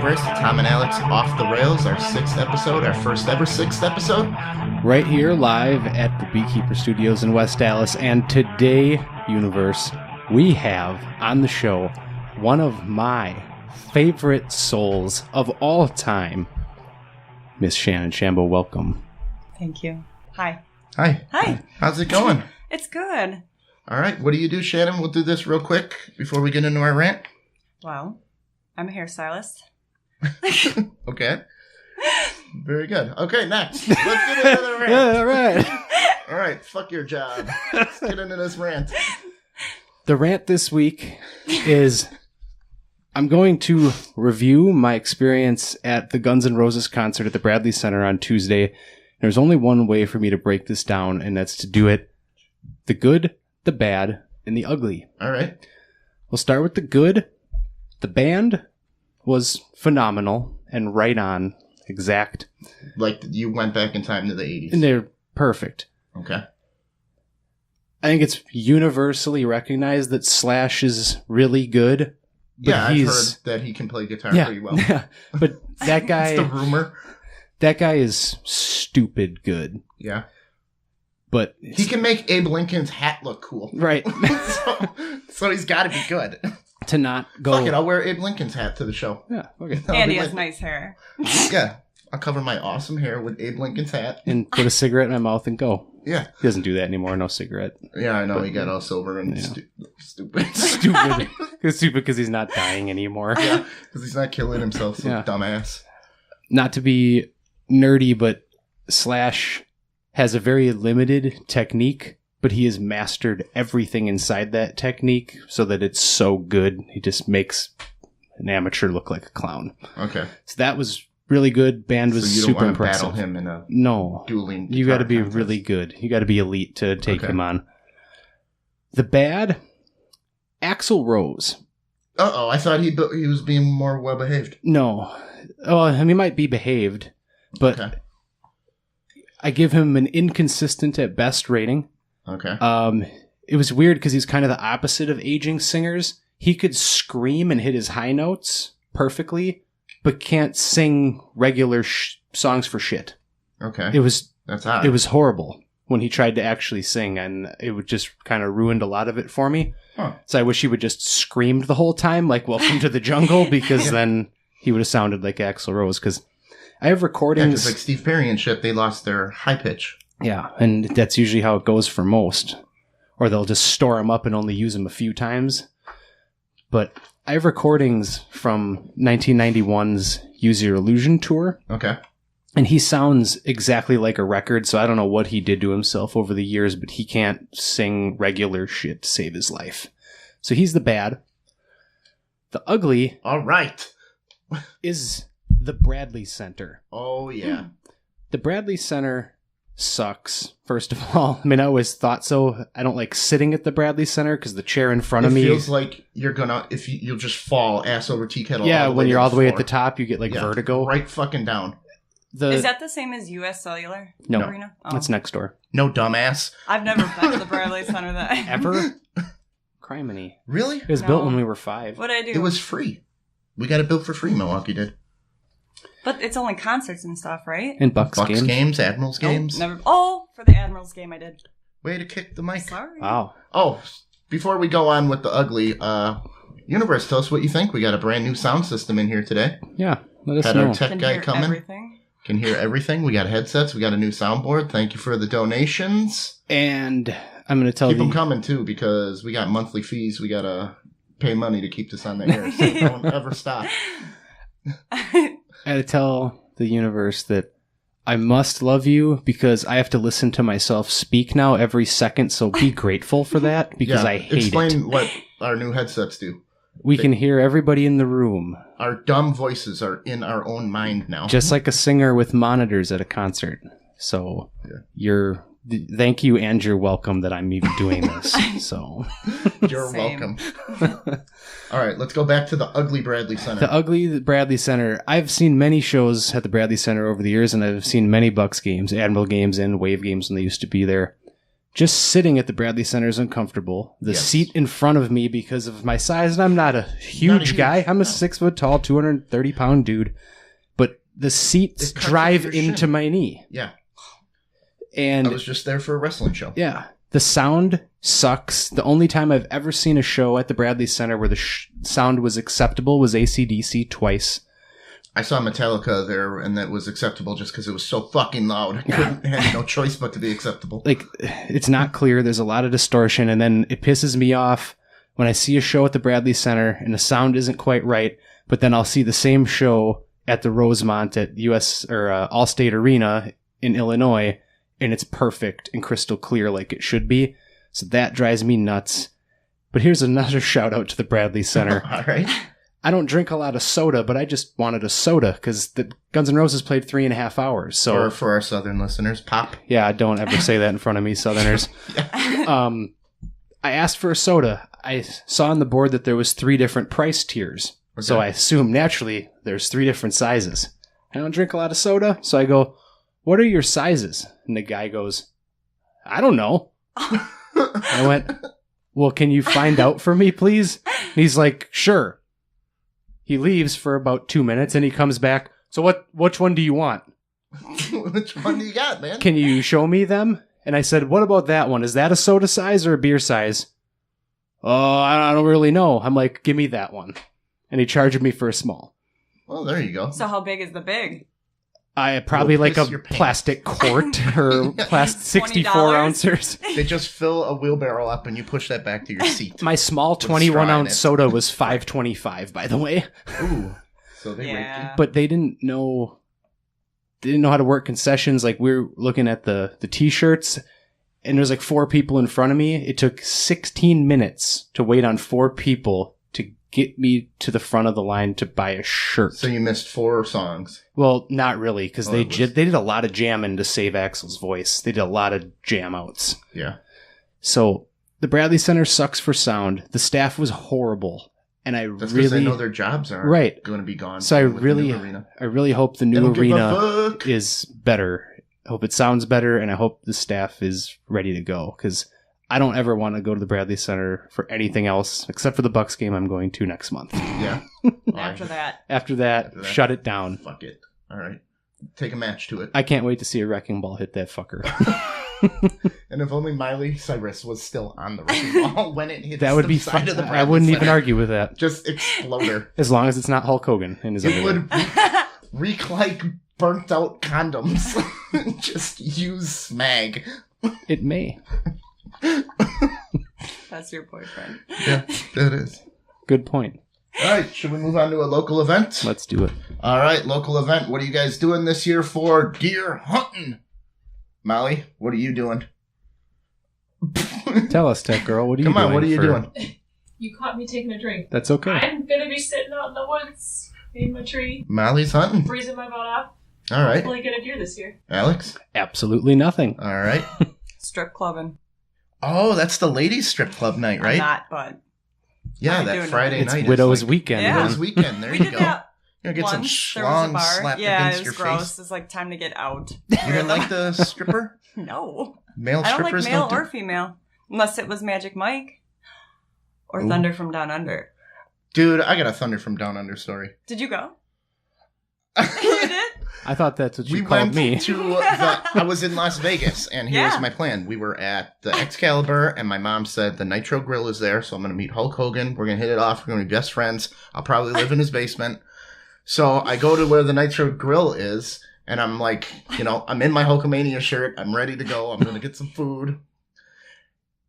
Universe, Tom and Alex Off the Rails, our 6th episode, our first ever 6th episode. Right here live at the Beekeeper Studios in West Dallas. And today, Universe, we have on the show one of my favorite souls of all time, Miss Shannon Shambo. Welcome. Thank you. Hi. Hi. Hi. How's it going? It's good. All right. What do you do, Shannon? We'll do this real quick before we get into our rant. Well, I'm a hairstylist. Okay. Very good. Okay, next. Let's get into the rant. Yeah, all right. All right. Fuck your job. Let's get into this rant. The rant this week is I'm going to review my experience at the Guns N' Roses concert at the Bradley Center on Tuesday. There's only one way for me to break this down, and that's to do it the good, the bad, and the ugly. All right. We'll start with the good. The band was phenomenal and right on, exact. Like you went back in time to the 80s. And they're perfect. Okay. I think it's universally recognized that Slash is really good. Yeah, I've heard that he can play guitar pretty well. Yeah, but that guy... It's the rumor. That guy is stupid good. Yeah. But he can make Abe Lincoln's hat look cool. Right. so he's got to be good. To not go... Fuck it, I'll wear Abe Lincoln's hat to the show. Yeah, okay. And he has nice hair. Yeah, I'll cover my awesome hair with Abe Lincoln's hat. And put a cigarette in my mouth and go. Yeah. He doesn't do that anymore, no cigarette. Yeah, I know, he got all silver and stupid. Stupid. It's stupid because he's not dying anymore. Yeah, because he's not killing himself, so dumbass. Not to be nerdy, but Slash has a very limited technique, but he has mastered everything inside that technique so that it's so good. He just makes an amateur look like a clown. Okay. So that was really good. Band was so you super don't impressive. Battle him in a dueling. You got to be contest. really good. You got to be elite to take him on. The bad, Axl Rose. Uh-oh, I thought he was being more well behaved. No. Oh, I mean, he might be behaved, but I give him an inconsistent at best rating. Okay. It was weird because he's kind of the opposite of aging singers. He could scream and hit his high notes perfectly, but can't sing regular songs for shit. Okay. That's odd. It was horrible when he tried to actually sing, and it would just kind of ruined a lot of it for me. Huh. So I wish he would just screamed the whole time, like "Welcome to the Jungle," because then he would have sounded like Axl Rose. Because I have recordings like Steve Perry and shit. They lost their high pitch. Yeah, and that's usually how it goes for most. Or they'll just store them up and only use them a few times. But I have recordings from 1991's Use Your Illusion tour. Okay. And he sounds exactly like a record, so I don't know what he did to himself over the years, but he can't sing regular shit to save his life. So he's the bad. The ugly... All right. ...is the Bradley Center. Oh, yeah. The Bradley Center sucks, first of all. I mean, I always thought so. I don't like sitting at the Bradley Center because the chair in front of me... It feels like you're gonna... you'll just fall ass over tea kettle. Yeah, when you're all the way at the top, you get vertigo. Right fucking down. Is that the same as U.S. Cellular? No, Arena? Oh. That's next door. No, dumbass. I've never been to the Bradley Center that Ever? Criminy. Really? It was built when we were 5. What did I do? It was free. We got it built for free, Milwaukee did. But it's only concerts and stuff, right? And Bucks games, Admirals games. Never. Oh, for the Admirals game I did. Way to kick the mic. Sorry. Wow. Oh, before we go on with the ugly, Universe, tell us what you think. We got a brand new sound system in here today. Yeah, let us Had know. our tech guy coming. Everything. Can hear everything. We got headsets. We got a new soundboard. Thank you for the donations. And I'm going to tell you... Keep them coming, too, because we got monthly fees. We got to pay money to keep this on the air, so don't ever stop. I had to tell the universe that I must love you because I have to listen to myself speak now every second, so be grateful for that because I hate it. Explain what our new headsets do. We can hear everybody in the room. Our dumb voices are in our own mind now. Just like a singer with monitors at a concert. So thank you and you're welcome that I'm even doing this. So you're welcome. All right, let's go back to the ugly Bradley Center. The ugly Bradley Center. I've seen many shows at the Bradley Center over the years, and I've seen many Bucks games, Admiral games, and Wave games when they used to be there. just sitting at the Bradley Center is uncomfortable. The Yes. seat in front of me, because of my size, and I'm not a huge guy. I'm a 6 foot tall, 230 pound dude. But the seats It cuts drive into your into shin. my knee. Yeah. And I was just there for a wrestling show. yeah, the sound sucks. The only time I've ever seen a show at the Bradley Center where the sound was acceptable was AC/DC twice. I saw Metallica there, and that was acceptable just because it was so fucking loud. I had no choice but to be acceptable. Like, it's not clear. There's a lot of distortion, and then it pisses me off when I see a show at the Bradley Center and the sound isn't quite right, but then I'll see the same show at the Rosemont at US or Allstate Arena in Illinois, and it's perfect and crystal clear like it should be. So that drives me nuts. But here's another shout out to the Bradley Center. All right. I don't drink a lot of soda, but I just wanted a soda because the Guns N' Roses played 3.5 hours. So Or for our Southern listeners, pop. yeah, don't ever say that in front of me, Southerners. I asked for a soda. I saw on the board that there was 3 different price tiers. Okay. So I assume naturally there's 3 different sizes. I don't drink a lot of soda, so I go, "What are your sizes?" And the guy goes, "I don't know." I went, "Well, can you find out for me, please?" And he's like, "Sure." He leaves for about 2 minutes and he comes back. "So which one do you want? Which one do you got, man? Can you show me them?" And I said, "What about that one? Is that a soda size or a beer size?" "Oh, I don't really know." I'm like, "Give me that one." And he charged me for a small. Well, there you go. So how big is the big? I probably like piss a your pants. plastic quart or plastic 64 $20? ounces. They just fill a wheelbarrow up and you push that back to your seat. My small straw 21 in ounce it. soda was $5.25, by the way. Ooh. So they raped Yeah. But they didn't know how to work concessions. Like, we're looking at the t-shirts, and there's like 4 people in front of me. It took 16 minutes to wait on 4 people to get me to the front of the line to buy a shirt. you. So you missed 4 songs. Well, not really, because Oh, they it was- they did a lot of jamming to save Axl's voice. They did a lot of jam outs. Yeah. So the Bradley Center sucks for sound. The staff was horrible, and I That's because they really know their jobs are Right. going to be gone. So I with the new really arena. hope the They new don't give a arena fuck. is better. I hope it sounds better, and I hope the staff is ready to go, because I don't ever want to go to the Bradley Center for anything else except for the Bucks game I'm going to next month. Yeah. After that. After that, After that. shut it down. Fuck it. All right. Take a match to it. I can't wait to see a wrecking ball hit that fucker. And if only Miley Cyrus was still on the wrecking ball when it hits That would the be side fun. of the I Bradley wouldn't even Center. argue with that. Just explode her. As long as it's not Hulk Hogan in his It underwear. would reek like burnt out condoms. Just use smag. It may. That's your boyfriend. Yeah, that is. Good point. All right, should we move on to a local event? Let's do it. All right, local event. What are you guys doing this year for deer hunting? Molly, what are you doing? Tell us, Tech Girl. What are you Come doing? on, what are you for- doing? You caught me taking a drink. That's okay. I'm gonna be sitting out in the woods in my tree, Molly's hunting. freezing my butt off. All right, Hopefully get a deer this year. Alex. Absolutely nothing. All right. Strip clubbing. Oh, that's the ladies' strip club night, I'm right? not, but Yeah, I'm that doing Friday It's night. Widow's is like Weekend. Yeah. Widow's man. Weekend. There we you did go. that You're gonna get once. some There was a schlong bar. slapped Yeah, against it your was gross. face. It's like time to get out. You didn't like the stripper? No. Male I don't like strippers male don't or female. Unless it was Magic Mike. Or Ooh. Thunder from Down Under. Dude, I got a Thunder from Down Under story. Did you go? You did? I thought that's what you We called went me. to I was in Las Vegas, and here's Yeah. my plan. We were at the Excalibur, and my mom said the Nitro Grill is there, so I'm going to meet Hulk Hogan. We're going to hit it off. We're going to be best friends. I'll probably live in his basement. So I go to where the Nitro Grill is, and I'm like, I'm in my Hulkamania shirt. I'm ready to go. I'm going to get some food.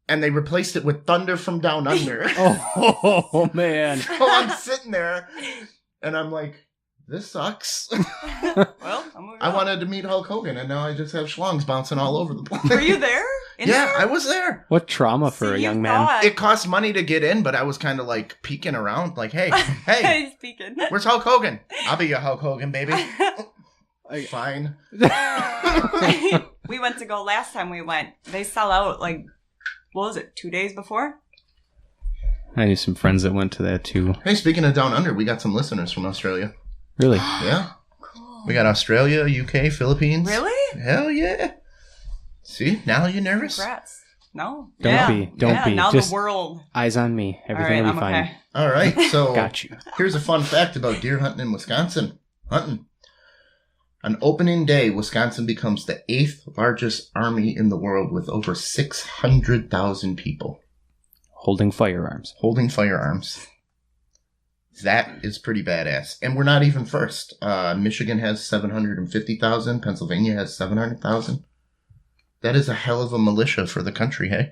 And they replaced it with Thunder from Down Under. Oh, man. So I'm sitting there, and I'm like, this sucks. Well, I'm moving I on. wanted to meet Hulk Hogan, and now I just have schlongs bouncing all over the place. Were you there? In Yeah, there? I was there. What trauma for See, a you young man. thought- It cost money to get in, but I was kind of like peeking around, like, hey, hey, He's peeking. where's Hulk Hogan? I'll be your Hulk Hogan, baby. Fine. We went to go last time we went. They sell out like, what was it, 2 days before? I knew some friends that went to that too. Hey, speaking of Down Under, we got some listeners from Australia. Really? Yeah, Cool. we got Australia, UK, Philippines. Really? Hell yeah. See, now you're nervous? Congrats. No. Don't be. Now Just the world. eyes on me. Everything will be fine. Okay. All right, so Got you. here's a fun fact about deer hunting in Wisconsin. On opening day, Wisconsin becomes the 8th largest army in the world with over 600,000 people Holding firearms. That is pretty badass. And we're not even first. Michigan has 750,000. Pennsylvania has 700,000. That is a hell of a militia for the country, hey?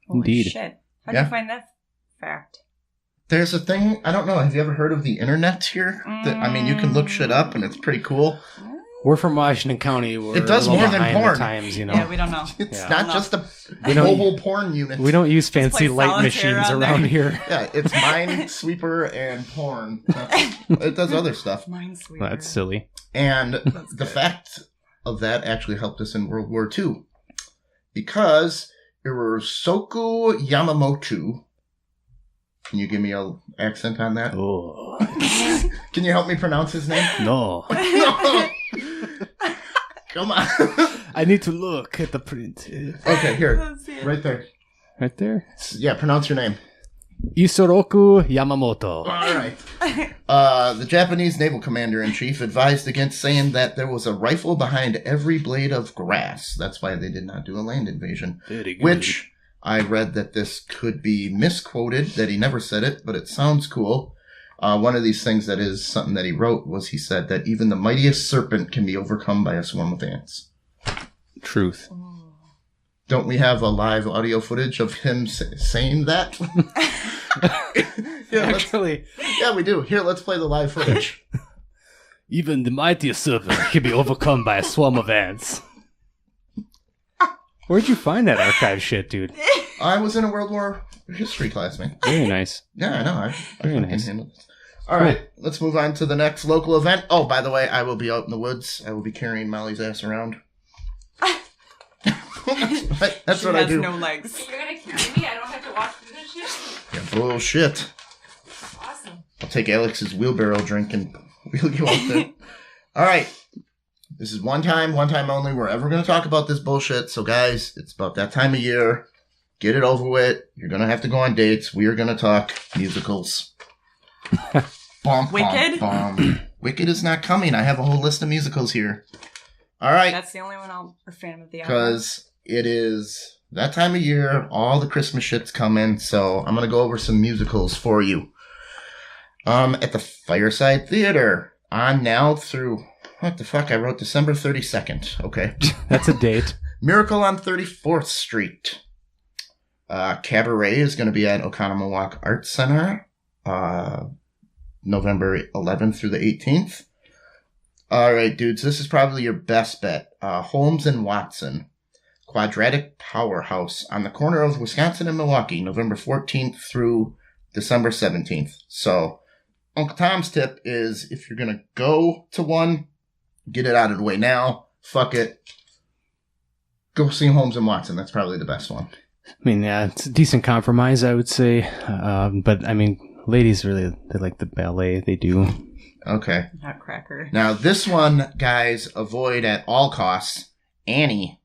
Holy Indeed. shit. How'd you find that fact? There's a thing, I don't know, have you ever heard of the internet here? You can look shit up and it's pretty cool. We're from Washington County. We're It does a little more than behind the porn. times, you know. Yeah, we don't know. It's Yeah. not No. just a We don't- mobile porn unit. We don't use fancy play light solitaire machines on around there. here. Yeah, it's Minesweeper and porn. It does other stuff. Minesweeper. That's silly. And the fact of that actually helped us in World War II. Because Irisoku Yamamoto. Can you give me an accent on that? Oh. Can you help me pronounce his name? No. Come on. I need to look at the print. Okay, here. Let's see it. Right there. Right there. Yeah, pronounce your name. Isoroku Yamamoto. All right. The Japanese naval commander-in-chief advised against saying that there was a rifle behind every blade of grass. That's why they did not do a land invasion. Very good. Which I read that this could be misquoted, that he never said it, but it sounds cool. One of these things that is something that he wrote was he said that even the mightiest serpent can be overcome by a swarm of ants. Truth. Don't we have a live audio footage of him saying that? Actually, Yeah, we do. Here, let's play the live footage. even the mightiest serpent can be overcome by a swarm of ants. Where'd you find that archive shit, dude? I was in a World War history class, man. Very nice. Yeah, I know. I Very fucking nice. handled this. All right, let's move on to the next local event. Oh, by the way, I will be out in the woods. I will be carrying Molly's ass around. That's She what has I do. no legs. You're gonna carry me? I don't have to walk through this shit? Yeah, bullshit. Awesome. I'll take Alex's wheelbarrow drink and wheel you out there. All right. This is one time only. We're ever going to talk about this bullshit. So, guys, it's about that time of year. Get it over with. You're going to have to go on dates. We are going to talk musicals. Wicked? Wicked is not coming. I have a whole list of musicals here. All right. That's the only one I'm a fan of the album. Because it is that time of year. All the Christmas shit's coming. So, I'm going to go over some musicals for you. At the Fireside Theater. On now through... What the fuck? I wrote December 32nd. Okay. That's a date. Miracle on 34th Street. Cabaret is going to be at Oconomowoc Arts Center. November 11th through the 18th. All right, dudes. This is probably your best bet. Holmes and Watson. Quadratic Powerhouse on the corner of Wisconsin and Milwaukee. November 14th through December 17th. So, Uncle Tom's tip is if you're going to go to one, get it out of the way now. Fuck it. Go see Holmes and Watson. That's probably the best one. I mean, yeah, it's a decent compromise, I would say. But, I mean, ladies really, they like the ballet. They do. Okay. Nutcracker. Now, this one, guys, avoid at all costs. Annie.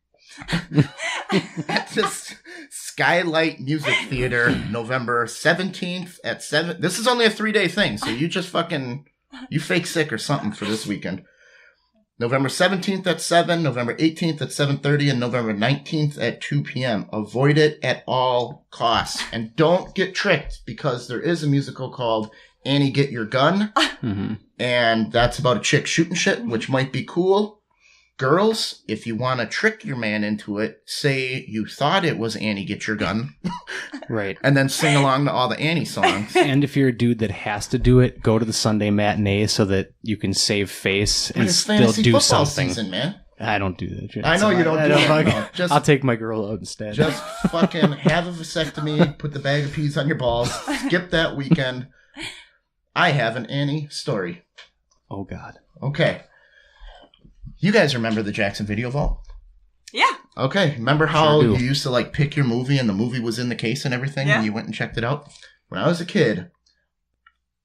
At this Skylight Music Theater, November 17th at 7. This is only a 3-day thing, so you just fucking... You fake sick or something for this weekend. November 17th at 7, November 18th at 7:30, and November 19th at 2 p.m. Avoid it at all costs. And don't get tricked, because there is a musical called Annie Get Your Gun, Mm-hmm. and that's about a chick shooting shit, which might be cool. Girls, if you want to trick your man into it, say you thought it was Annie Get Your Gun, Right. and then sing along to all the Annie songs. And if you're a dude that has to do it, go to the Sunday matinee so that you can save face and It's still fantasy do football something. season, man. I don't do that shit. I know you don't do fuck- that. No, I'll take my girl out instead. Just fucking have a vasectomy, put the bag of peas on your balls, skip that weekend. I have an Annie story. Oh, God. Okay. You guys remember the Jackson Video Vault? Yeah. Okay. Remember how Sure do. you used to like pick your movie and the movie was in the case and everything Yeah. and you went and checked it out? When I was a kid,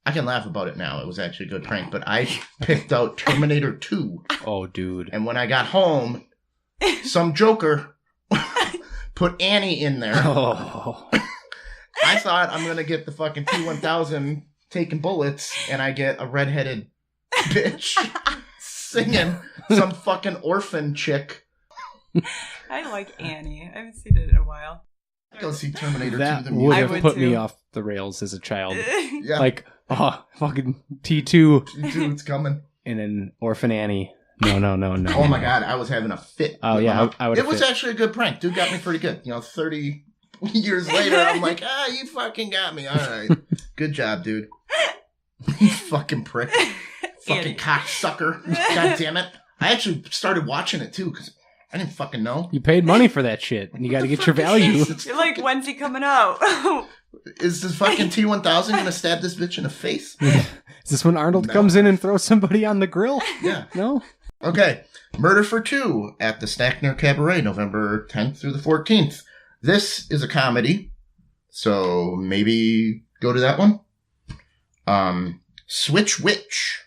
I can laugh about it now. It was actually a good prank, but I picked out Terminator 2. Oh, dude. And when I got home, some joker put Annie in there. Oh. I thought I'm going to get the fucking T-1000 taking bullets, and I get a redheaded bitch singing some fucking orphan chick. I like Annie. I haven't seen it in a while. Go see Terminator 2 That the would music. I have would put me too. off the rails as a child. Yeah, Like, fucking T2 Dude, it's coming. and an Orphan Annie. No. Oh my god, I was having a fit. Oh, yeah, I would It have was fit. actually a good prank. Dude got me pretty good. 30 years later, I'm like, you fucking got me. All right. Good job, dude. You fucking prick. Fucking Annie. cocksucker. God damn it. I actually started watching it, too, because I didn't fucking know. You paid money for that shit, and you got to get your value. You're like, when's he coming out? Is this fucking T-1000 going to stab this bitch in the face? Is this when Arnold No. comes in and throws somebody on the grill? Yeah. No? Okay. Murder for Two at the Stackner Cabaret, November 10th through the 14th. This is a comedy, so maybe go to that one. Switch Witch.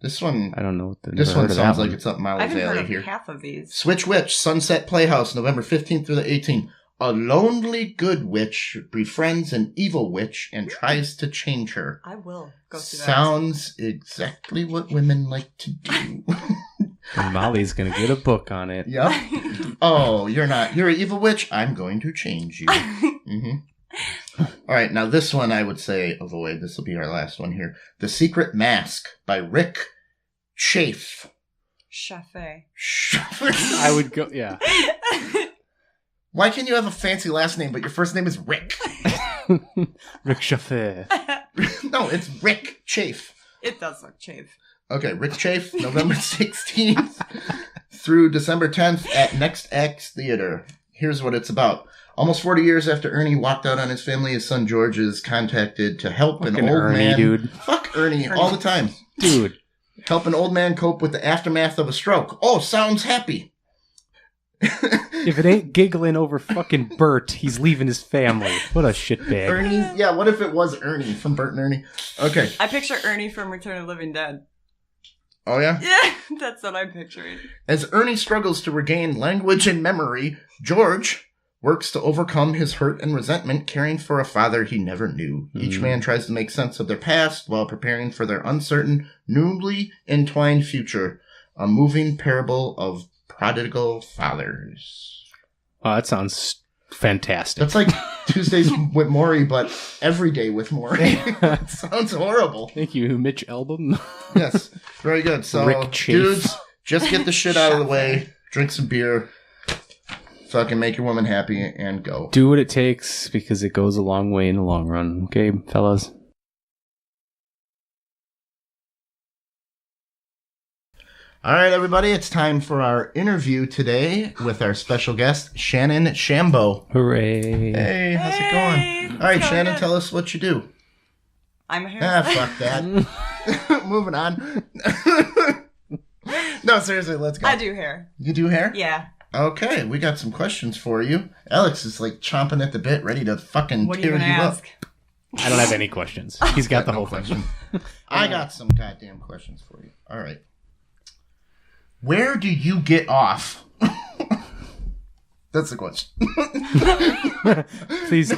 This one, I don't know. this one sounds like it's up I Miles haven't heard alley of here. half of these. Switch Witch, Sunset Playhouse, November 15th through the 18th. A lonely good witch befriends an evil witch and tries to change her. I will go see that. Sounds exactly what women like to do. And Molly's going to get a book on it. Yep. Oh, you're not. You're an evil witch. I'm going to change you. All right. Now, this one I would say avoid. This will be our last one here. The Secret Mask by Rick Chafe. Chaffee. I would go, yeah. Why can't you have a fancy last name, but your first name is Rick? Rick Chaffee. No, it's Rick Chafe. It does look chafe. Okay, Rick Chafe, November 16th through December 10th at Next X Theater. Here's what it's about. Almost 40 years after Ernie walked out on his family, his son George is contacted to help an Fucking old Ernie, man. dude. Fuck Ernie all the time. Dude. Help an old man cope with the aftermath of a stroke. Oh, sounds happy. If it ain't giggling over fucking Bert, he's leaving his family. What a shitbag. Ernie? Yeah, what if it was Ernie from Bert and Ernie? Okay. I picture Ernie from Return of the Living Dead. Oh, yeah? Yeah, that's what I'm picturing. As Ernie struggles to regain language and memory, George works to overcome his hurt and resentment, caring for a father he never knew. Each man tries to make sense of their past while preparing for their uncertain, newly entwined future. A moving parable of prodigal fathers. Oh, that sounds fantastic. That's like Tuesdays with Maury, but every day with Maury. It sounds horrible. Thank you, Mitch Album. Yes, very good. So, Rick Chafe. dudes, just get the shit out of the way, drink some beer, fucking make your woman happy, and go. Do what it takes because it goes a long way in the long run. Okay, fellas? All right, everybody, it's time for our interview today with our special guest, Shannon Shambo. Hooray. Hey, how's it Hey, going? All right, it's going Shannon, good. tell us what you do. I'm a hairstylist. Fuck that. Moving on. No, seriously, let's go. I do hair. You do hair? Yeah. Okay, we got some questions for you. Alex is like chomping at the bit, ready to fucking What are you tear going to you up. ask? I don't have any questions. He's got the whole thing. I got some goddamn questions for you. All right. Where do you get off? That's the question. Please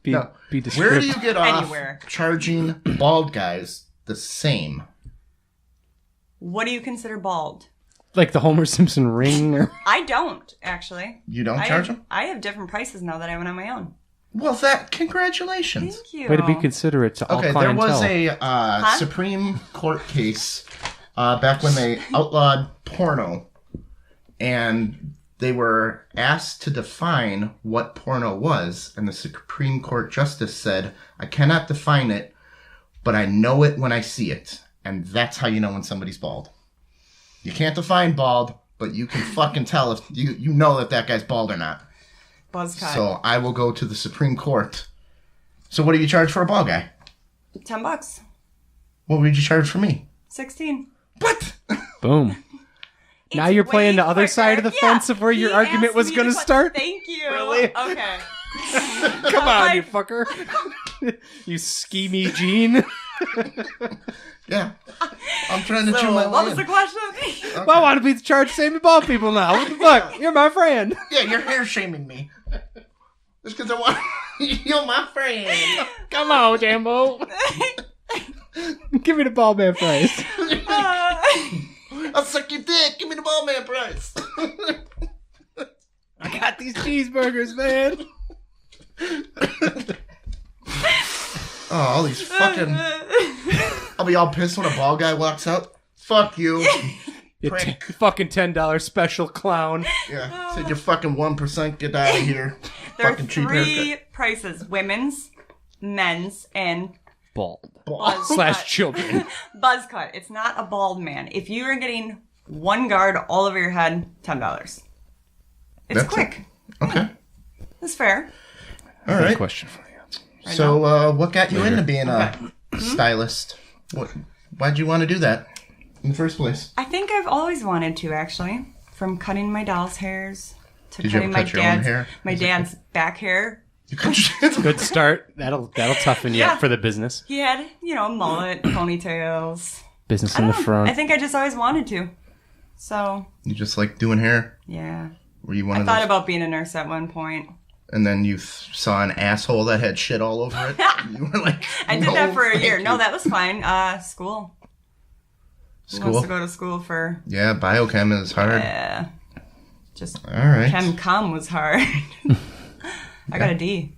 be, No. be Where descriptive. do you get off Anywhere. charging bald guys the same? What do you consider bald? Like the Homer Simpson ring? Or... I don't, actually. You don't charge them? I have different prices now that I went on my own. Well, congratulations. Thank you. Way to be considerate to all Okay, clientele. there was a Supreme Court case back when they outlawed porno, and they were asked to define what porno was, and the Supreme Court Justice said, I cannot define it, but I know it when I see it, and that's how you know when somebody's bald. You can't define bald, but you can fucking tell if you know that guy's bald or not. Buzz cut. So I will go to the Supreme Court. So what do you charge for a bald guy? $10. What would you charge for me? 16. What? Boom. Now It's you're playing way the other side of the quicker. fence of where your He argument asked was me going to to start? Thank you. Really? Okay. Come on, Like- you fucker. You schemy Gene. Yeah. I'm trying to chew So, my what way was the in. question? Okay. Well, I want to be charged to save me bald people now. What the fuck? You're my friend. Yeah, you're hair shaming me. Just because I want you're my friend. Come on, Jambo. Give me the bald man price. I'll suck your dick. Give me the ball man price. I got these cheeseburgers, man. Oh, all these fucking... I'll be all pissed when a bald guy walks out. Fuck you. You Prick. fucking $10 special clown. Yeah, said you're fucking 1%. Get out of here. There are Fucking cheap 3 haircut. prices: women's, men's, and Bald. Bald. Slash children. buzz cut. It's not a bald man. If you are getting one guard all over your head, $10. It's That's quick. Okay. It's fair. All Good right. question for you. So, what got you into being a stylist? Why'd you want to do that in the first place? I think I've always wanted to, actually. From cutting my doll's hairs to Did you cutting ever my cut your own dad's hair? my dad's back hair. You cut your... Good start. That'll toughen you Yeah. up for the business. He had, mullet, ponytails. Business I in the don't know. front. I think I just always wanted to. So, You just like doing hair? yeah. Were you one I of thought those? about being a nurse at one point. And then you saw an asshole that had shit all over it? You were like, I did "No, that for a thank year. you." No, that was fine. School. Who wants School? to go to school for... Yeah, biochem is hard. Yeah. Just... All right. Chem com was hard. I got a D.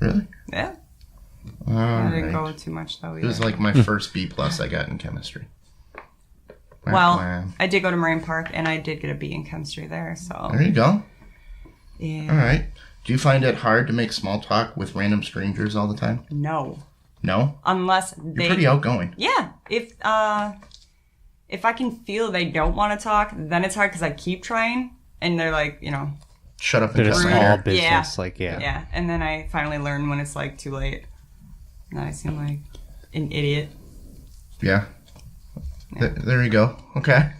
Really? Yeah. All I didn't right. go too much, though, It was either. like my first B+ I got in chemistry. Well, I did go to Marine Park, and I did get a B in chemistry there, so... There you go. Yeah. All right. Do you find it hard to make small talk with random strangers all the time? No. No? Unless You're they... pretty outgoing. Yeah. If I can feel they don't want to talk, then it's hard because I keep trying, and they're like, Shut up and They're cut just my all hair. business. Yeah. Yeah. Yeah. And then I finally learn when it's like too late. And then I seem like an idiot. Yeah. There you go. Okay.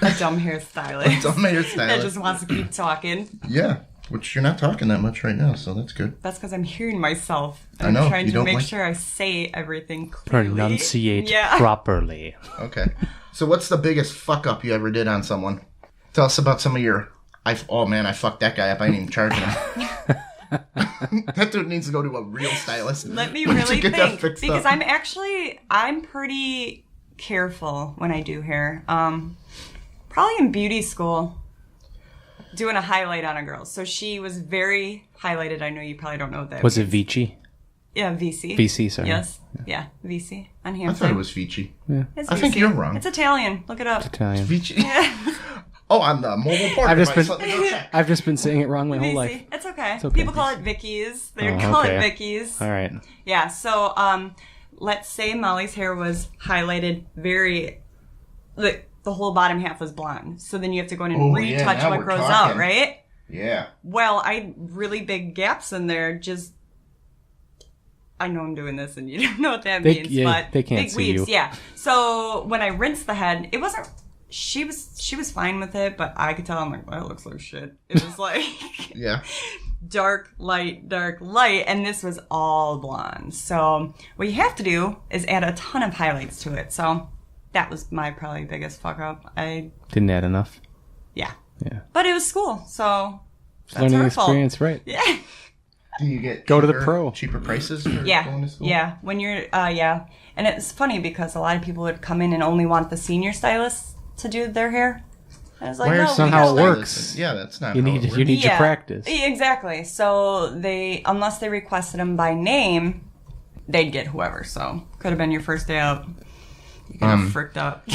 A dumb hairstylist. Dumb That hairstylist. just wants to keep talking. Yeah. Which you're not talking that much right now, so that's good. That's because I'm hearing myself. I know, I'm trying you to don't make like- sure I say everything clearly. Pronunciate Yeah. properly. Okay. So what's the biggest fuck up you ever did on someone? Tell us about some of your... Oh man, I fucked that guy up. I didn't even charge him. That dude needs to go to a real stylist. Let me to really get that think. fixed Because up. I'm pretty careful when I do hair. Probably in beauty school, doing a highlight on a girl. So she was very highlighted. I know you probably don't know what that Was it Vici? Yeah, VC. VC, sorry. Yes. Yeah, VC on I Hampton. thought it was Vici. It's I think VC. you're wrong. It's Italian. Look it up. Italian. Vici. Oh, on the mobile port I've just device. been- Let me go check. I've just been saying it wrong my whole life. VC. It's okay. okay. People call it Vicky's. They Oh, call okay. it Vicky's. All right. Yeah, so let's say Molly's hair was highlighted the whole bottom half was blonde. So then you have to go in and Oh, yeah, retouch now what we're grows talking. out, right? Yeah. Well, I had really big gaps in there. Just I know I'm doing this, and you don't know what that means. But they can't big see weaves, you. yeah. So when I rinsed the head, it wasn't. She was fine with it, but I could tell. I'm like, well, it looks like shit. It was like Yeah. dark, light, and this was all blonde. So what you have to do is add a ton of highlights to it. So that was my probably biggest fuck up. Didn't add enough. Yeah. Yeah. But it was school, so that's Learning her fault. experience, right? Yeah. Do you get Go to the pro. cheaper prices for Yeah. going to school? Yeah. When you're, yeah. And it's funny because a lot of people would come in and only want the senior stylists to do their hair. And I was like, Where's no, some we how got it like- works. Yeah, that's not You how need it you need your Yeah. practice. Exactly. So unless they requested them by name, they'd get whoever. So could have been your first day out. You could have fricked up.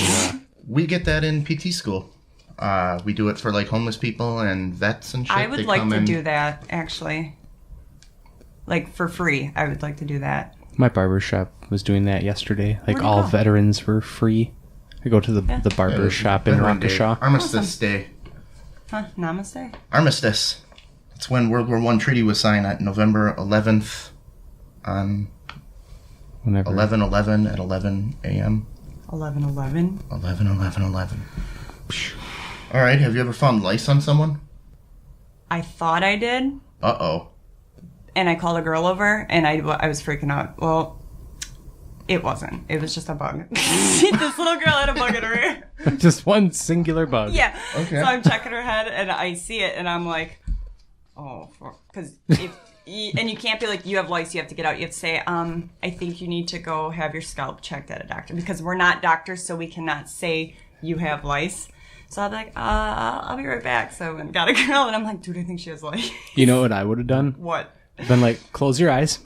We get that in PT school. We do it for like homeless people and vets and shit. I would They like come to in- do that, actually. Like, for free. I would like to do that. My barber shop was doing that yesterday. Like Where'd you all go? veterans were free. I go to the barber Yeah, shop in Veteran Day. Waukesha. Armistice Day. Huh? Namaste? Armistice. It's when World War I treaty was signed at November 11th on Whenever. 11/11 at 11 a.m. 11/11. 11/11/11. All right. Have you ever found lice on someone? I thought I did. Uh-oh. and I called a girl over, and I was freaking out. Well, it wasn't. It was just a bug. This little girl had a bug in her ear. Just one singular bug. Yeah. Okay. So I'm checking her head, and I see it, and I'm like, oh, because and you can't be like, you have lice, you have to get out. You have to say, I think you need to go have your scalp checked at a doctor, because we're not doctors, so we cannot say you have lice. So I'll be like, I'll be right back. So I got a girl, and I'm like, dude, I think she has lice. You know what I would have done? What? Been like, close your eyes.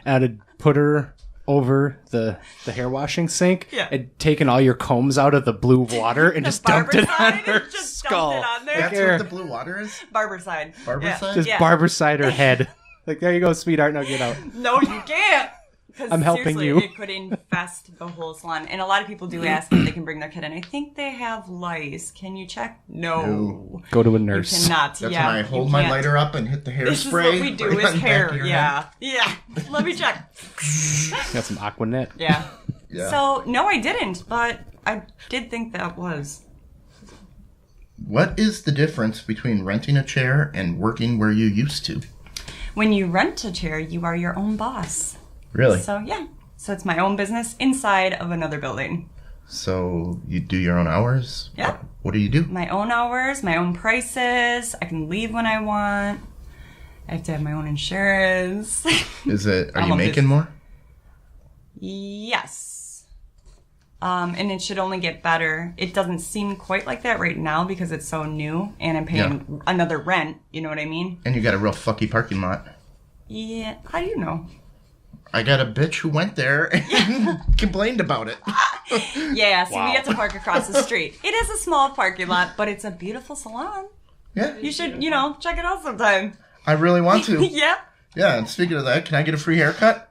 And I'd put her over the hair washing sink. Yeah. And taken all your combs out of the blue water and just dumped it on her just skull. dumped it on there. That's Here. what the blue water is? Barbicide. Barbicide? Just Yeah. barbicide her head. Like, there you go, sweetheart. Now get out. No, you can't. 'Cause I'm helping seriously, you. It could infest the whole salon. And a lot of people do ask if they can bring their kid in. I think they have lice. Can you check? No. Go to a You nurse. cannot. That's yeah, when I you hold my can't. lighter up and hit the hairspray. This is what we do right with on the back hair. of your Yeah. head. Yeah. Let me check. Got some Aquanet. Yeah. Yeah. So, no, I didn't. But I did think that was. What is the difference between renting a chair and working where you used to? When you rent a chair, you are your own boss. Really? So, yeah. So it's my own business inside of another building. So you do your own hours? Yeah. What do you do? My own hours, my own prices. I can leave when I want. I have to have my own insurance. Is it? Are I'm you a making more? Yes. And it should only get better. It doesn't seem quite like that right now because it's so new and I'm paying another rent. You know what I mean? And you got a real fucky parking lot. Yeah. How do you know? I got a bitch who went there and complained about it. Yeah, see, we get to park across the street. It is a small parking lot, but it's a beautiful salon. Yeah. You should, check it out sometime. I really want to. Yeah. Yeah, and speaking of that, can I get a free haircut?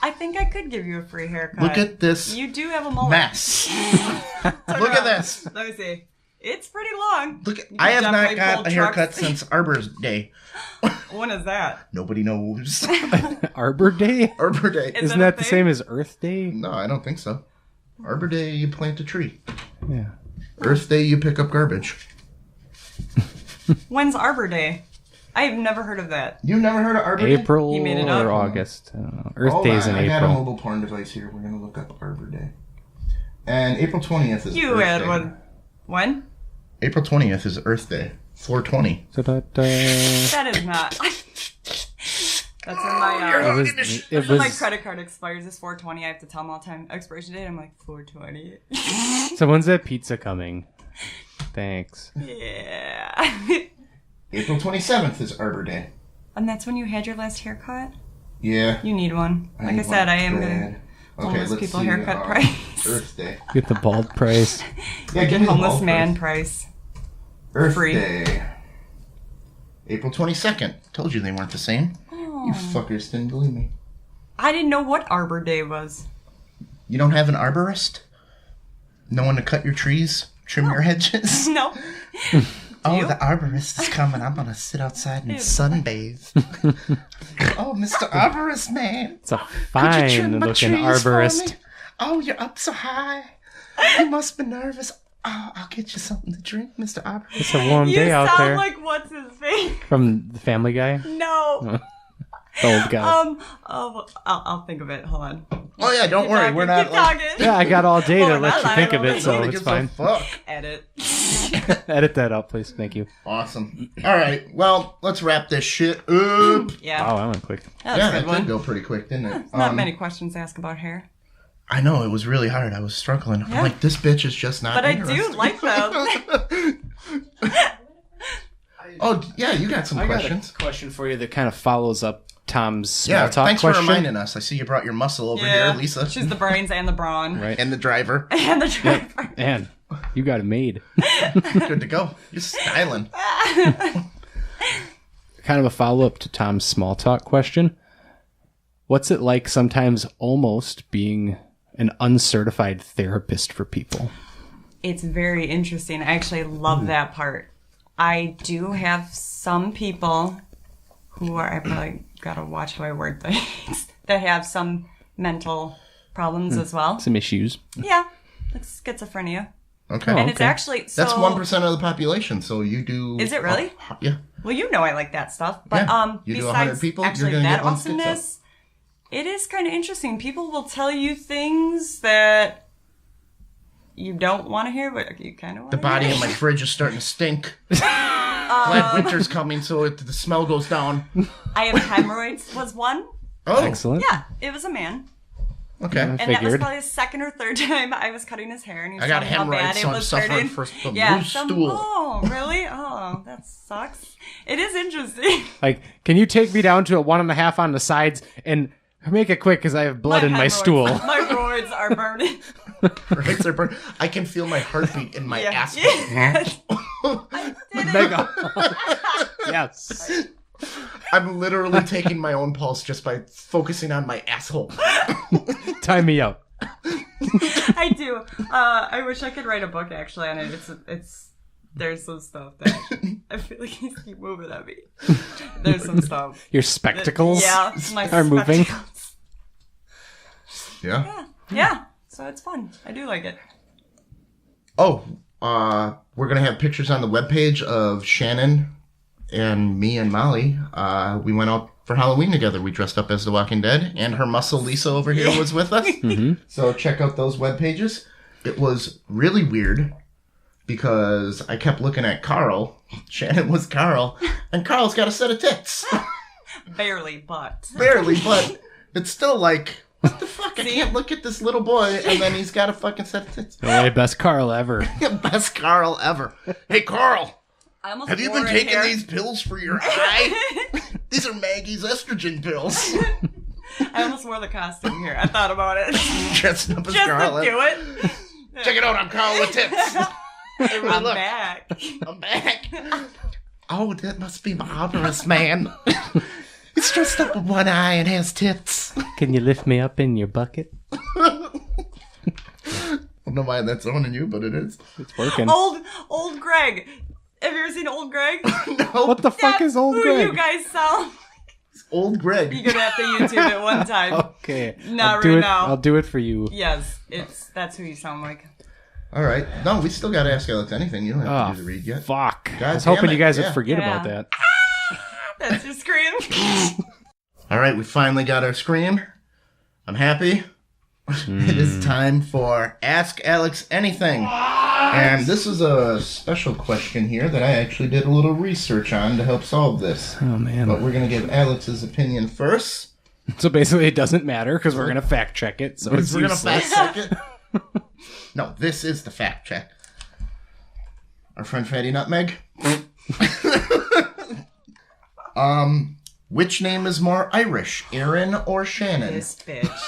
I think I could give you a free haircut. Look at this You do have a mullet. mess. Turn Look at around. this. Let me see. It's pretty long. Look, You I have can not definitely got pull a haircut trucks. since Arbor's Day. When is that? Nobody knows. Arbor Day? Arbor Day. Is Isn't that a that the thing? same as Earth Day? No, I don't think so. Arbor Day, you plant a tree. Yeah. Earth Day, you pick up garbage. When's Arbor Day? I've never heard of that. You never heard of Arbor Day? April He made it up. or August. I don't know. Earth Hold Day's on, in I got a April. mobile porn device here. We're going to look up Arbor Day. And April 20th is You Earth had Day. one. When? April 20th is Earth Day. 420. Da-da-da. That is not. That's in my. It When my was, credit card expires, it's 420. I have to tell them all the time expiration date. I'm like 420. so when's that pizza coming? Thanks. Yeah. April 27th is Arbor Day. And that's when you had your last haircut. Yeah. You need one. Like I need said, one I am bad. gonna homeless people haircut price. Earth Day. Get the bald price. Yeah, give get me the homeless ball man price. price. Earth free. Day. April 22nd. Told you they weren't the same. You fuckers didn't believe me. I didn't know what Arbor Day was. You don't have an arborist? No one to cut your trees? Trim your hedges? No. Oh, you? the arborist is coming. I'm going to sit outside and sunbathe. Oh, Mr. Arborist Man. It's a Could you fine trim my looking trees for arborist. me? Oh, you're up so high. You must be nervous. Oh, I'll get you something to drink, Mr. Arborist. It's a warm You day out sound there. like what's his face? From the Family Guy. No. The old guy. I'll think of it. Hold on. Oh, yeah, don't worry. Talking, We're not keep like... talking. Yeah, I got all day to Well, let you not think lying, of it, so Nobody it's gives a fine. fuck. Edit. Edit that out, please. Thank you. Awesome. All right. Well, let's wrap this shit up. Yeah. Wow, that went quick. That was Yeah, a that good one. did go pretty quick, didn't it? Not many questions to ask about hair. I know, it was really hard. I was struggling. Yeah. I'm like, this bitch is just not But I interested. do like them. Oh, yeah, you got some questions. question for you that kind of follows up Tom's small Yeah, talk thanks question. for reminding us. I see you brought your muscle over here, Lisa. She's the brains and the brawn. Right. And the driver. And the driver. Man, you got it made. Good to go. You're styling. Kind of a follow-up to Tom's small talk question. What's it like sometimes almost being an uncertified therapist for people? It's very interesting. I actually love that part. I do have some people who are, I probably gotta watch how I word things, that have some mental problems as well. Some issues. Yeah, like schizophrenia. Okay. And it's okay. actually, so... That's 1% of the population, so you do... Is it really? Yeah. Well, you know I like that stuff. But Yeah. You do 100 besides people, you're actually gonna that get one schizo. awesomeness, it is kind of interesting. People will tell you things that you don't want to hear, but you kind of want The to body hear. in my fridge is starting to stink. Glad winter's coming so the smell goes down. I have hemorrhoids was one. Oh, Excellent. Yeah, it was a man. okay. And that was Figured. probably the second or third time I was cutting his hair, and he was I got telling me how bad hemorrhoids, it so I'm was suffering hurting. from some loose stool. Oh, really? Oh, that sucks. It is interesting. Like, can you take me down to a 1.5 on the sides and make it quick because I have blood in my hemorrhoids- stool. My roids are burning. Right there, burn. I can feel my heartbeat in my Yeah. asshole. I did it. Mega. Yes. I'm literally taking my own pulse just by focusing on my asshole. Time me out. I do. I wish I could write a book actually on it. It's there's some stuff that I feel like you keep moving at me. There's some stuff. Your spectacles Yeah, my are moving. spectacles. Yeah. Yeah, so it's fun. I do like it. Oh, we're gonna have pictures on the webpage of Shannon and me and Molly. We went out for Halloween together. We dressed up as The Walking Dead, and her muscle Lisa over here was with us. So check out those web pages. It was really weird because I kept looking at Carl. Shannon was Carl, and Carl's got a set of tits. Barely, but Barely, but it's still like, what the fuck? I See? can't look at this little boy, and then he's got a fucking set of tits. The best Carl ever. Best Carl ever. Hey, Carl. I almost Have you wore been it taking here. these pills for your eye? These are Maggie's estrogen pills. I almost wore the costume here. I thought about it. Dressed up as Just Carl. to do it. Check it out, I'm Carl with tits. Hey, really, I'm look. back. I'm back. Oh, that must be marvelous, man. He's dressed up with one eye and has tits. Can you lift me up in your bucket? I don't know why that's owning you, but it is. It's working. Old Greg. Have you ever seen Old Greg? No, What the fuck is old Who Greg? you guys sound? old Greg. You're gonna have to YouTube it one time. Okay. Not I'll do right it. now. I'll do it for you. Yes, that's who you sound like. All right. No, we still got to ask Alex anything. You don't have Oh, to do the read yet. fuck. God I was damn hoping it, you guys yeah. would forget Yeah. about that. That's your scream. All right, we finally got our scream. I'm happy. It is time for Ask Alex Anything. And this is a special question here that I actually did a little research on to help solve this. Oh, man. But we're going to give Alex's opinion first. So basically, it doesn't matter because we're going to fact check it. So it's We're going to useless. fact check it. No, this is the fact check. Our friend Fatty Nutmeg. Which name is more Irish, Aaron or Shannon? This bitch.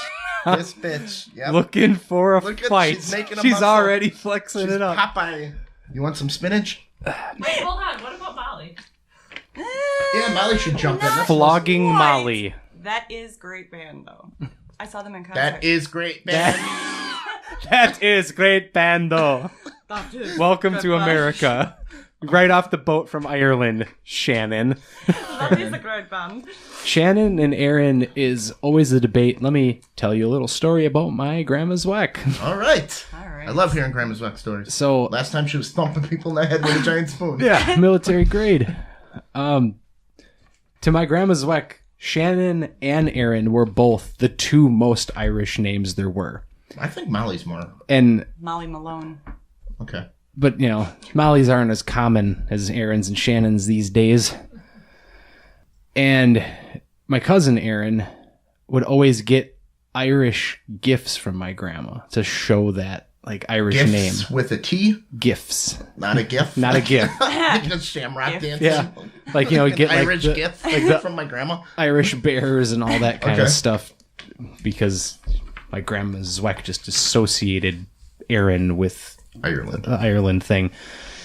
This bitch. Yep. Looking for a Look at- fight. she's making a She's muscle. already flexing She's it up. Popeye. You want some spinach? Wait, hold on. What about Molly? Yeah, Molly should jump in. That's Flogging Right. Molly. That is great band though. I saw them in concert. That is great, man. That is great band, though. That is Welcome good to band. America. Right off the boat from Ireland, Shannon. That is a great band. Shannon and Aaron is always a debate. Let me tell you a little story about my grandma's whack. All right. All right. I love hearing Grandma's Wax stories. So, Last time she was thumping people in the head with a giant spoon. yeah, military grade. To my grandma's whack, Shannon and Aaron were both the two most Irish names there were. I think Molly's more. And Molly Malone. Okay. but you know, Molly's aren't as common as Aaron's and Shannon's these days. And my cousin Aaron would always get Irish gifts from my grandma to show that like Irish Gifts name. with a T, Gifts. not a gift. Not a gift. Just shamrock Gift. dancing. Yeah. Like, you know, get like Irish the gift the- from my grandma. Irish bears and all that kind Okay. of stuff because my grandma's Zweck just associated Aaron with Ireland. the Ireland thing.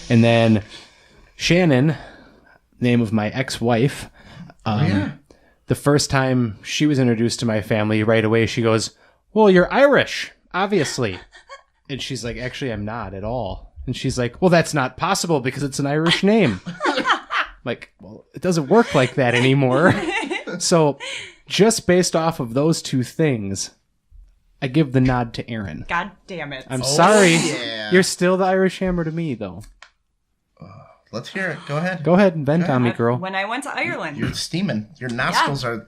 And then Shannon, name of my ex-wife, Yeah. the first time she was introduced to my family, right away she goes, "Well, you're Irish, obviously." And she's like, "Actually, I'm not at all." And she's like, "Well, that's not possible because it's an Irish name." Like, well, it doesn't work like that anymore. So, just based off of those two things, I give the nod to Aaron. God damn it. I'm sorry. yeah. You're still the Irish Hammer to me, though. Let's hear it. Go ahead. Go ahead and vent on me, girl. When I went to Ireland. You're steaming. Your nostrils are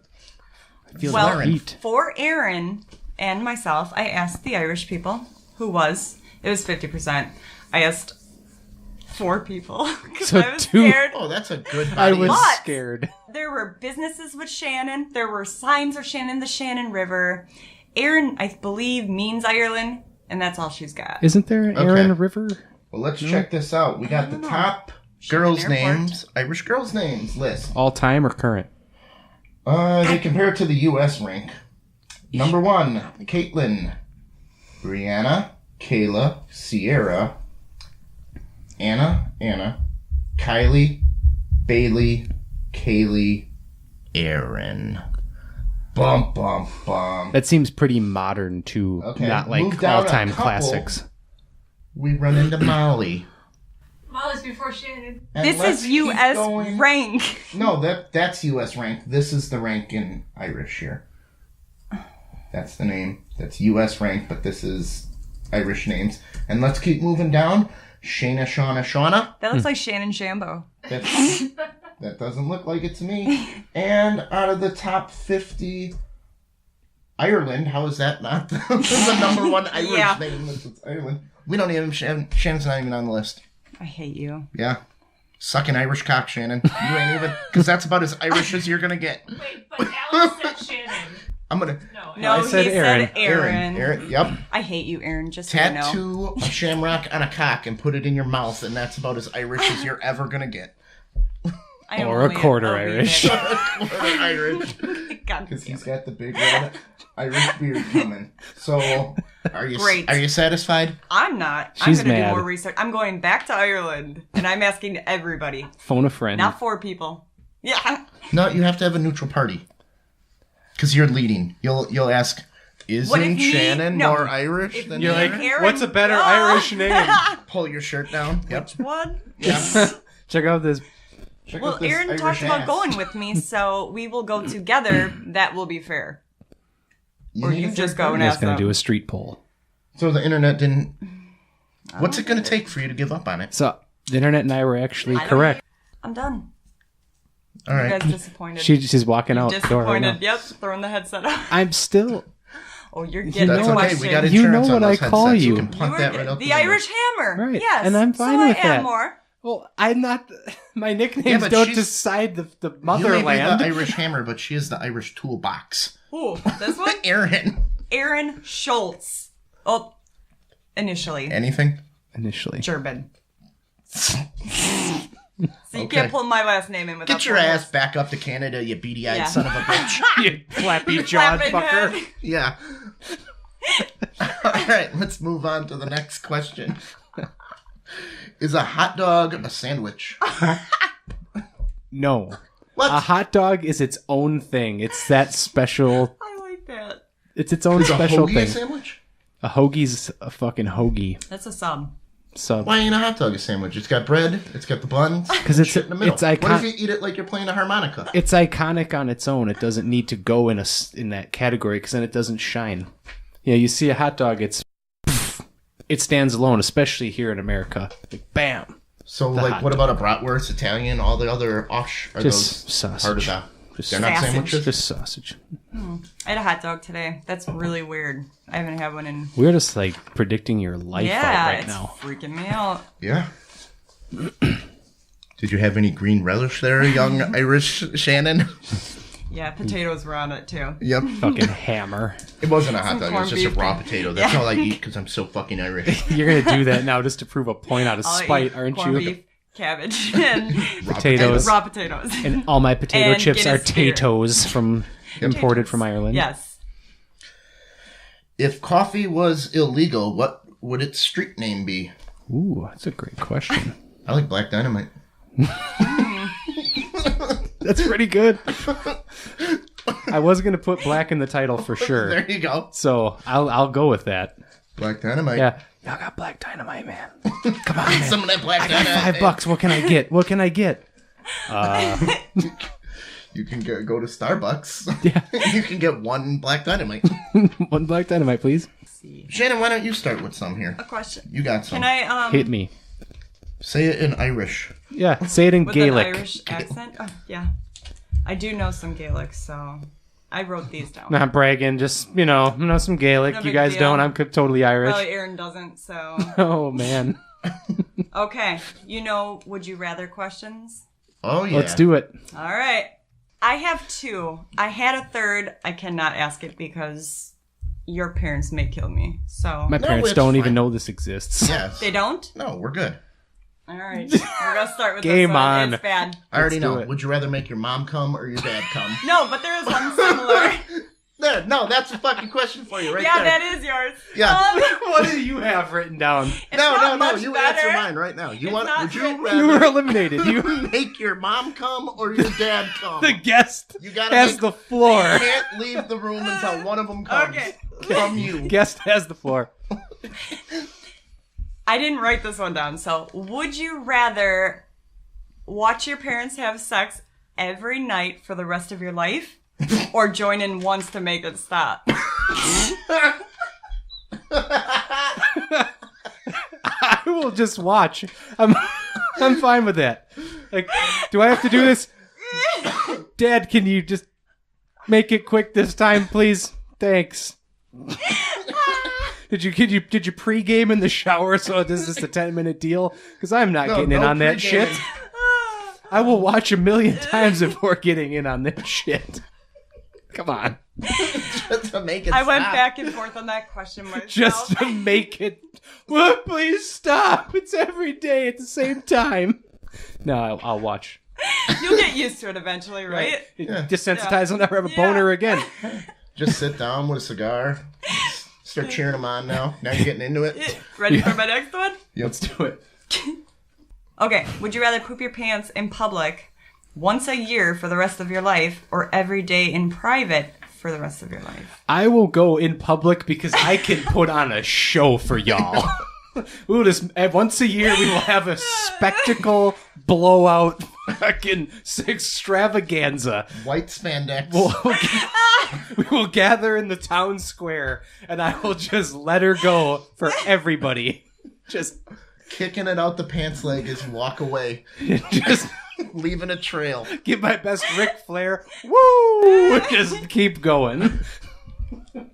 Feels Well, like heat. for Aaron and myself, I asked the Irish people it was 50%. I asked 4 people because So I was 2. scared. Oh, that's a good I body. was But- scared. There were businesses with Shannon. There were signs of Shannon, the Shannon River. Aaron, I believe, means Ireland, and that's all she's got. Isn't there an Aaron River? Well, let's check this out. We got the top Shannon girls' Airport. names, Irish girls' names list. All time or current? They compare it to the U.S. rank. Number 1, Caitlin, Brianna, Kayla, Sierra, Anna, Kylie, Bailey, Kaylee, Aaron. Bum, bum, bum. That seems pretty modern too. Okay, Not move like down a all-time couple. classics. We run into Molly. Molly's before Shannon. And This let's is keep U.S. going. rank. No, that's U.S. rank. This is the rank in Irish here. That's the name. That's U.S. rank, but this is Irish names. And let's keep moving down. Shayna, Shauna. That looks like Shannon Shambo. That doesn't look like it to me. And out of the top 50, Ireland. How is that not the number 1 Irish Yeah. name? It's Ireland. We don't even. Shannon's not even on the list. I hate you. Yeah. Sucking Irish cock, Shannon. You ain't even. Because that's about as Irish as you're going to get. Wait, but Alice said Shannon. I'm going to. No, I said he Aaron. said Aaron. Aaron. Yep. I hate you, Aaron, just so you know. Tattoo a shamrock on a cock and put it in your mouth, and that's about as Irish as you're ever going to get. I am Or a only quarter OB Irish. bitch. Irish. God Because damn he's got the big red Irish beard coming. So, are you Great. Are you satisfied? I'm not. She's I'm going to mad. do more research. I'm going back to Ireland, and I'm asking everybody, Phone a friend. not 4 people. Yeah. No, you have to have a neutral party. Because you're leading. You'll ask, What isn't if me- Shannon no. more Irish than You're like, Aaron? Aaron, what's a better no. Irish name? Pull your shirt down. Yep. What? Yeah. Check out this. Check Well, out this Aaron Irish talked about ass. going with me, so we will go together. That will be fair. Or need you a just third go party. and I was ask going them. to do a street poll. So the internet didn't. What's it going to take for you to give up on it? So the internet and I were actually I don't- correct. I'm done. All You right. guys disappointed. She's walking out the door right disappointed. now. Yep, throwing the headset up. I'm still. Oh, you're getting That's the okay. question. We got You insurance know on what those I call headsets. you. You can punt that right out the window. Irish Hammer. Right, Yes. and I'm fine so with I am that. more. Well, I'm not. My nicknames Yeah, but don't she's- decide the You may be motherland. the Irish Hammer, but she is the Irish toolbox. Ooh, this one? Aaron. Aaron Schultz. Oh, initially. Anything? Initially. German. So you Okay. can't pull my last name in without Get your pulling ass back up to Canada, you beady-eyed Yeah. son of a bitch. You flappy jawed Flapping fucker. head. Yeah. All right, let's move on to the next question. Is a hot dog a sandwich? No. What? A hot dog is its own thing. It's that special. I like that. It's its own Is a special hoagie a thing. sandwich? A hoagie's a fucking hoagie. That's a sub. So Why ain't a hot dog a sandwich? It's got bread, it's got the buns, 'Cause it's- shit in the middle. it's What icon- if you eat it like you're playing a harmonica? it's iconic on its own. It doesn't need to go in in that category because then it doesn't shine. Yeah, you see a hot dog, it stands alone, especially here in America. Like, bam. So, The like, hot what about a bratwurst, Italian, all the other are Just those sausage. part of that? Just They're not sausage. sandwiches? Just sausage. I had a hot dog today. That's really weird. I haven't had one in. We're just like predicting your life out Yeah, right it's now. freaking me out. Yeah. Did you have any green relish there, young Irish Shannon? Yeah, potatoes were on it too. Yep. Fucking hammer. It wasn't a hot Some dog, it was corned just a beef. raw potato. That's Yeah. all I eat because I'm so fucking Irish. You're gonna do that now just to prove a point out of I'll spite, eat aren't corned you? beef, cabbage, and Potatoes. raw potatoes. And all my potato And chips are Guinness beer. tatoes from imported from Ireland. Yes. If coffee was illegal, what would its street name be? Ooh, that's a great question. I like Black Dynamite. That's pretty good. I was gonna put black in the title for sure, There you go. so I'll go with that. Black Dynamite. Yeah, y'all got black dynamite, man. Come on, man. Some of that Black I got Dynamite. $5. What can I get? What can I get? You can go to Starbucks. Yeah. You can get one Black Dynamite. One black dynamite, please. Shannon, why don't you start with some here? A question. You got some. Can I Hit me. Say it in Irish. Yeah, say it in With Gaelic. an Irish accent. Oh, yeah. I do know some Gaelic, so I wrote these down. Not bragging, just, know some Gaelic. No You big guys deal. don't. I'm totally Irish. Probably Aaron doesn't, so. Oh, man. Okay. Would you rather questions? Oh, yeah. Let's do it. All right. I have 2. I had a third. I cannot ask it because your parents may kill me. So My parents it's don't even fine. know this exists. Yes. they don't? No, we're good. All right. We're going to start with Game this one. on. It's bad. I already do know. it. Would you rather make your mom come or your dad come? No, but there is one similar. There, no, that's a fucking question for you right Yeah, there. that is yours. Yeah. What do you have written down? It's No, not no, much you better. answer mine right now. You It's want? not Would you written. You were rather eliminated. You, make your mom come or your dad come? the guest, You gotta has make- the floor. You can't leave the room until one of them comes Okay. from you. Guest has the floor. I didn't write this one down. So, would you rather watch your parents have sex every night for the rest of your life, or join in once to make it stop? I will just watch. I'm fine with that. Like, do I have to do this? Dad, can you just make it quick this time, please? Thanks. Did you pregame in the shower so this is a 10-minute deal? Because I'm not getting in on that shit. pre-gaming. I will watch 1,000,000 times before getting in on that shit. Come on. Just to make it I went stop. back and forth on that question myself. Just to make it. Well, please stop. It's every day at the same time. No, I'll watch. You'll get used to it eventually, right? Desensitized, I'll never have a boner again. Just sit down with a cigar. Start cheering them on now. Now you're getting into it. Ready for my next one? Let's do it. Okay. Would you rather poop your pants in public once a year for the rest of your life, or every day in private for the rest of your life? I will go in public because I can put on a show for y'all. Once a year we will have a spectacle blowout fucking extravaganza. White spandex. We will gather in the town square and I will just let her go for everybody. Just Kicking it out the pants leg as you walk away. just Leaving a trail. give my best Ric Flair. Woo! Just keep going.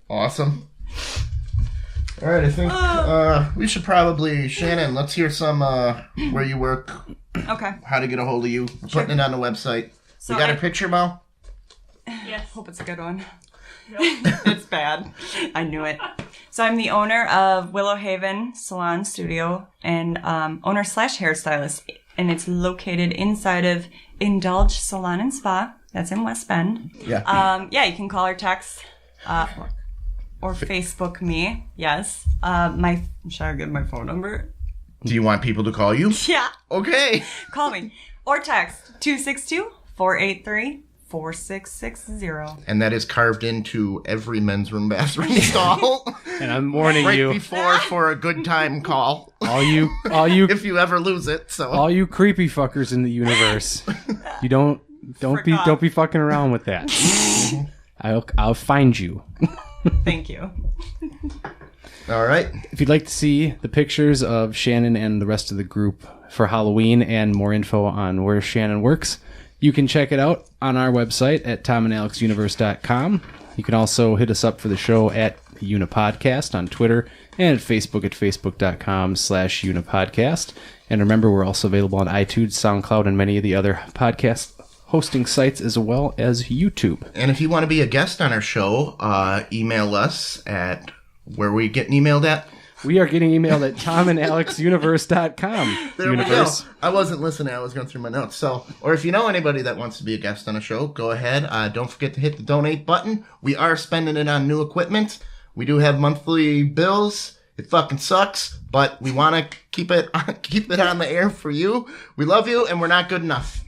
Awesome. All right, I think we should probably, Shannon, let's hear some where you work, Okay. how to get a hold of you. We're putting it on the website. So You got I a picture, Mo? Yes. hope it's a good one. Nope. It's bad. I knew it. So I'm the owner of Willow Haven Salon Studio and owner/hairstylist. And it's located inside of Indulge Salon and Spa. That's in West Bend. Yeah. You can call or text or Facebook me. Yes. Should I give my phone number? Do you want people to call you? Yeah. Okay. Call me. Or text 262-483-4660. And that is carved into every men's room bathroom stall. And I'm warning Right you, before for a good time call. all you If you ever lose it, so. all you creepy fuckers in the universe. You don't Forgot. be fucking around with that. I'll find you. Thank you. All right. If you'd like to see the pictures of Shannon and the rest of the group for Halloween and more info on where Shannon works, you can check it out on our website at tomandalexuniverse.com. You can also hit us up for the show at Unipodcast on Twitter and at Facebook at facebook.com/Unipodcast. And remember, we're also available on iTunes, SoundCloud, and many of the other podcast hosting sites, as well as YouTube. And if you want to be a guest on our show, email us at where we getting emailed at. We are getting emailed at tomandalexuniverse.com. There we go. I wasn't listening. I was going through my notes. So, or if you know anybody that wants to be a guest on a show, go ahead. Don't forget to hit the donate button. We are spending it on new equipment. We do have monthly bills. It fucking sucks, but we want to keep it on the air for you. We love you, and we're not good enough.